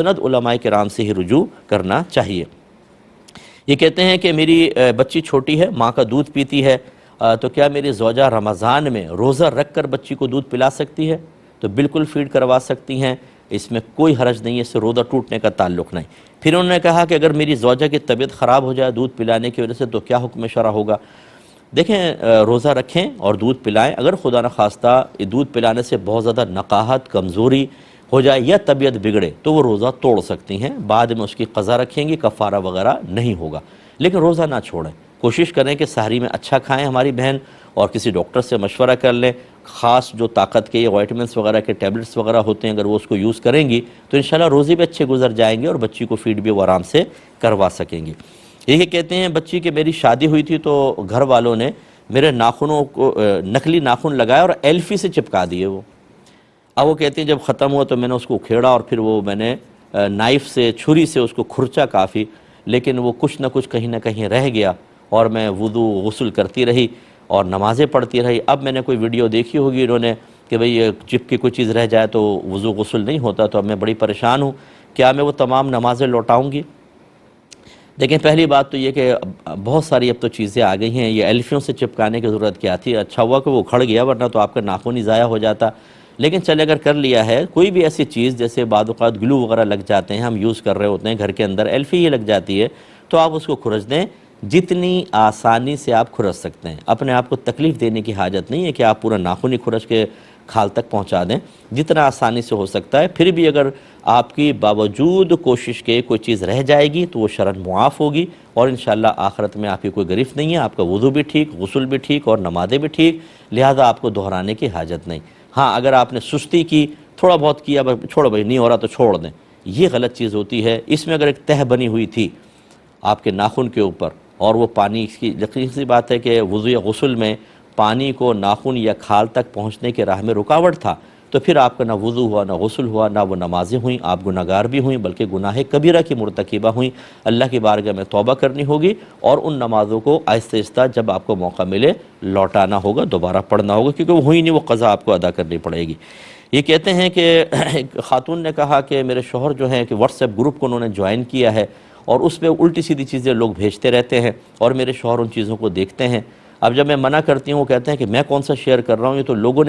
سند علماء کرام سے ہی رجوع کرنا چاہیے۔ یہ کہتے ہیں کہ میری بچی چھوٹی ہے، ماں کا دودھ پیتی ہے، تو کیا میری زوجہ رمضان میں روزہ رکھ کر بچی کو دودھ پلا سکتی ہے؟ تو بالکل فیڈ کروا سکتی ہیں، اس میں کوئی حرج نہیں ہے، اس سے روزہ ٹوٹنے کا تعلق نہیں۔ پھر انہوں نے کہا کہ اگر میری زوجہ کی طبیعت خراب ہو جائے دودھ پلانے کی وجہ سے تو کیا حکم شرع ہوگا؟ دیکھیں، روزہ رکھیں اور دودھ پلائیں، اگر خدا نخواستہ دودھ پلانے سے بہت زیادہ نقاہت، کمزوری ہو جائے یا طبیعت بگڑے تو وہ روزہ توڑ سکتی ہیں، بعد میں اس کی قضا رکھیں گی، کفارہ وغیرہ نہیں ہوگا، لیکن روزہ نہ چھوڑیں۔ کوشش کریں کہ سحری میں اچھا کھائیں ہماری بہن، اور کسی ڈاکٹر سے مشورہ کر لیں، خاص جو طاقت کے وائٹمنس وغیرہ کے ٹیبلٹس وغیرہ ہوتے ہیں، اگر وہ اس کو یوز کریں گی تو انشاءاللہ روزے بھی اچھے گزر جائیں گے اور بچی کو فیڈ بھی وہ آرام سے کروا سکیں گی۔ یہ کہتے ہیں بچی کہ میری شادی ہوئی تھی تو گھر والوں نے میرے ناخنوں کو نقلی ناخن لگائے اور ایلفی سے چپکا دیے وہ۔ اب وہ کہتے ہیں جب ختم ہوا تو میں نے اس کو کھیڑا اور پھر وہ میں نے نائف سے، چھری سے اس کو کھرچا کافی، لیکن وہ کچھ نہ کہیں رہ گیا اور میں وضو غسل کرتی رہی اور نمازیں پڑھتی رہی۔ اب میں نے کوئی ویڈیو دیکھی ہوگی انہوں نے کہ بھئی چپ کی کوئی چیز رہ جائے تو وضو غسل نہیں ہوتا، تو اب میں بڑی پریشان ہوں، کیا میں وہ تمام نمازیں لوٹاؤں گی؟ دیکھیں، پہلی بات تو یہ کہ بہت ساری اب تو چیزیں آ گئی ہیں، یہ ایلفیوں سے چپکانے کی ضرورت کیا تھی؟ اچھا ہوا کہ وہ کھڑ گیا، ورنہ تو آپ کا ناخن ہی ضائع ہو جاتا۔ لیکن چلے اگر کر لیا ہے، کوئی بھی ایسی چیز جیسے بعض اوقات گلو وغیرہ لگ جاتے ہیں، ہم یوز کر رہے ہوتے ہیں گھر کے اندر، ایلفی ہی لگ جاتی ہے، تو آپ اس کو کھرچ دیں، جتنی آسانی سے آپ کھرچ سکتے ہیں۔ اپنے آپ کو تکلیف دینے کی حاجت نہیں ہے کہ آپ پورا ناخن ہی کھرچ کے کھال تک پہنچا دیں، جتنا آسانی سے ہو سکتا ہے۔ پھر بھی اگر آپ کی باوجود کوشش کے کوئی چیز رہ جائے گی تو وہ شرعاً معاف ہوگی، اور انشاءاللہ آخرت میں آپ کی کوئی گرفت نہیں ہے، آپ کا وضو بھی ٹھیک، غسل بھی ٹھیک اور نمازیں بھی ٹھیک، لہذا آپ کو دہرانے کی حاجت نہیں۔ ہاں، اگر آپ نے سستی کی، تھوڑا بہت کیا، چھوڑو بھائی، نہیں ہو رہا تو چھوڑ دیں، یہ غلط چیز ہوتی ہے۔ اس میں اگر ایک تہہ بنی ہوئی تھی آپ کے ناخن کے اوپر، اور وہ پانی، اس کی یقینی سی بات ہے کہ وضو یا غسل میں پانی کو ناخن یا کھال تک پہنچنے کے راہ میں رکاوٹ تھا، تو پھر آپ کا نہ وضو ہوا، نہ غسل ہوا، نہ وہ نمازیں ہوئیں، آپ گناہگار بھی ہوئیں، بلکہ گناہ کبیرہ کی مرتکبہ ہوئیں۔ اللہ کی بارگاہ میں توبہ کرنی ہوگی اور ان نمازوں کو آہستہ آہستہ جب آپ کو موقع ملے لوٹانا ہوگا، دوبارہ پڑھنا ہوگا، کیونکہ وہ ہوئی نہیں، وہ قضا آپ کو ادا کرنی پڑے گی۔ یہ کہتے ہیں کہ ایک خاتون نے کہا کہ میرے شوہر جو ہیں کہ واٹس ایپ گروپ کو انہوں نے جوائن کیا ہے اور اس پہ الٹی سیدھی چیزیں لوگ بھیجتے رہتے ہیں اور میرے شوہر ان چیزوں کو دیکھتے ہیں۔ اب جب میں منع کرتی ہوں، وہ کہتے ہیں کہ میں کون سا شیئر کر رہا ہوں، یہ تو لوگوں نے